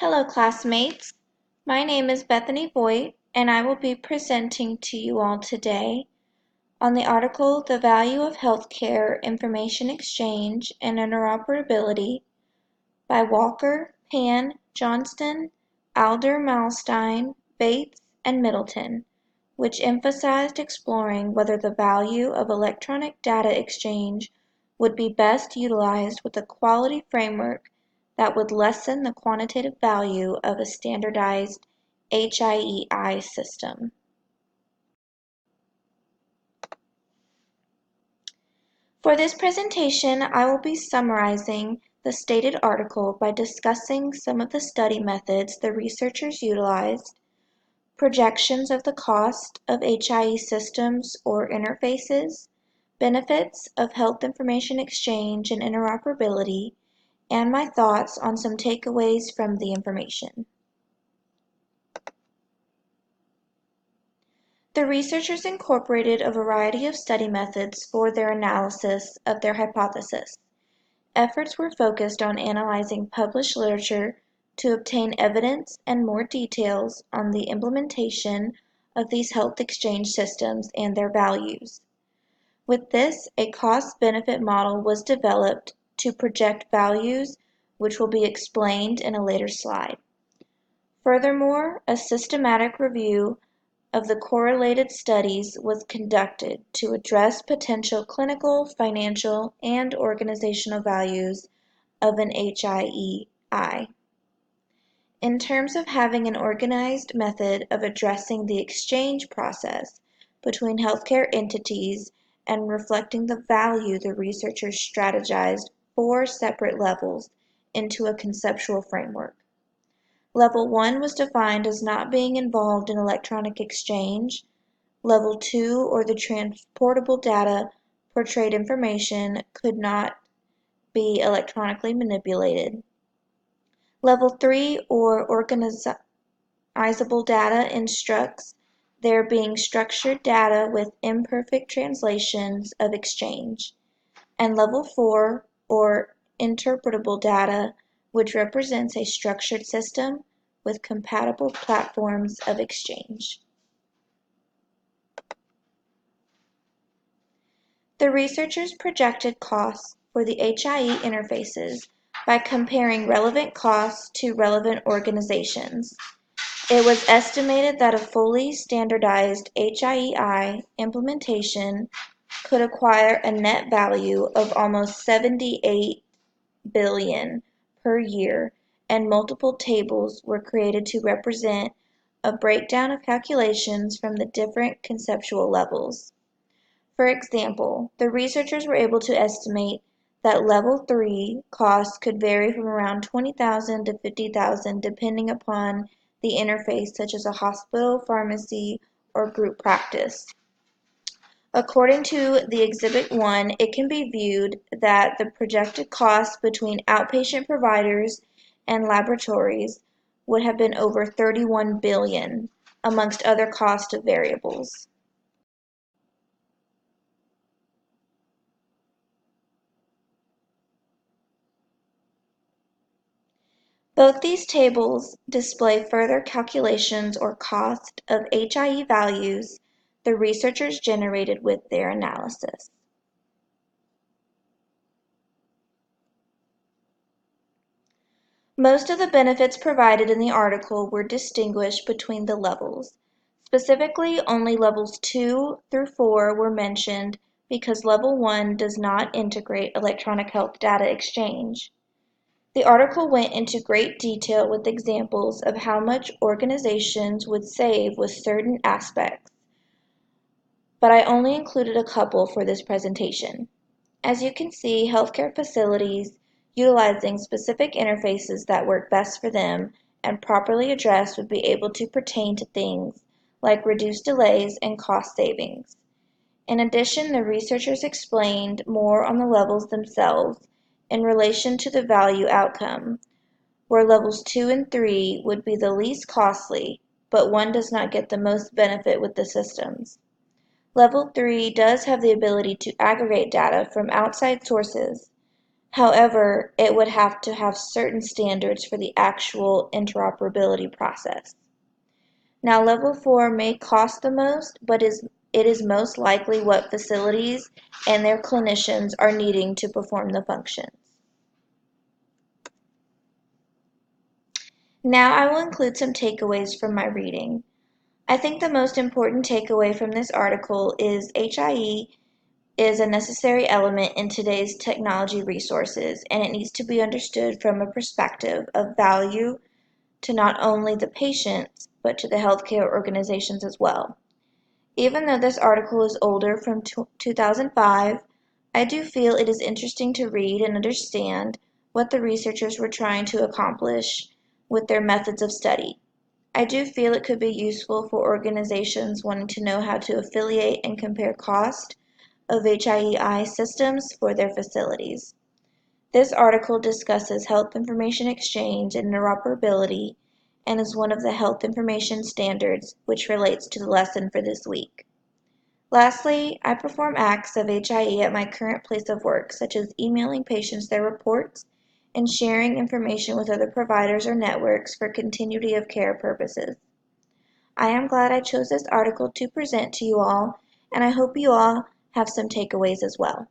Hello, classmates. My name is Bethany Voigt, and I will be presenting to you all today on the article The Value of Healthcare Information Exchange and Interoperability by Walker, Pan, Johnston, Alder, Malstein, Bates, and Middleton, which emphasized exploring whether the value of electronic data exchange would be best utilized with a quality framework that would lessen the quantitative value of a standardized HIEI system. For this presentation, I will be summarizing the stated article by discussing some of the study methods the researchers utilized, projections of the cost of HIE systems or interfaces, benefits of health information exchange and interoperability, and my thoughts on some takeaways from the information. The researchers incorporated a variety of study methods for their analysis of their hypothesis. Efforts were focused on analyzing published literature to obtain evidence and more details on the implementation of these health exchange systems and their values. With this, a cost-benefit model was developed to project values, which will be explained in a later slide. Furthermore, a systematic review of the correlated studies was conducted to address potential clinical, financial, and organizational values of an HIEI. In terms of having an organized method of addressing the exchange process between healthcare entities and reflecting the value, the researchers strategized 4 separate levels into a conceptual framework. Level 1 was defined as not being involved in electronic exchange. Level 2, or the transportable data, portrayed information could not be electronically manipulated. Level 3, or organizable data, instructs there being structured data with imperfect translations of exchange. And Level 4, or interpretable data, which represents a structured system with compatible platforms of exchange. The researchers projected costs for the HIE interfaces by comparing relevant costs to relevant organizations. It was estimated that a fully standardized HIEI implementation could acquire a net value of almost $78 billion per year, and multiple tables were created to represent a breakdown of calculations from the different conceptual levels. For example, the researchers were able to estimate that Level 3 costs could vary from around $20,000 to $50,000 depending upon the interface, such as a hospital, pharmacy, or group practice. According to the Exhibit 1, it can be viewed that the projected costs between outpatient providers and laboratories would have been over $31 billion, amongst other cost of variables. Both these tables display further calculations or cost of HIE values the researchers generated with their analysis. Most of the benefits provided in the article were distinguished between the levels. Specifically, only levels 2 through 4 were mentioned because level 1 does not integrate electronic health data exchange. The article went into great detail with examples of how much organizations would save with certain aspects, but I only included a couple for this presentation. As you can see, healthcare facilities utilizing specific interfaces that work best for them and properly addressed would be able to pertain to things like reduced delays and cost savings. In addition, the researchers explained more on the levels themselves in relation to the value outcome, where levels 2 and 3 would be the least costly, but one does not get the most benefit with the systems. Level 3 does have the ability to aggregate data from outside sources, However, it would have to have certain standards for the actual interoperability process. Now, level 4 may cost the most, but it is most likely what facilities and their clinicians are needing to perform the functions. Now I will include some takeaways from my reading. I think the most important takeaway from this article is HIE is a necessary element in today's technology resources, and it needs to be understood from a perspective of value to not only the patients, but to the healthcare organizations as well. Even though this article is older from 2005, I do feel it is interesting to read and understand what the researchers were trying to accomplish with their methods of study. I do feel it could be useful for organizations wanting to know how to affiliate and compare cost of HIEI systems for their facilities. This article discusses health information exchange and interoperability and is one of the health information standards which relates to the lesson for this week. Lastly, I perform acts of HIE at my current place of work, such as emailing patients their reports and sharing information with other providers or networks for continuity of care purposes. I am glad I chose this article to present to you all, and I hope you all have some takeaways as well.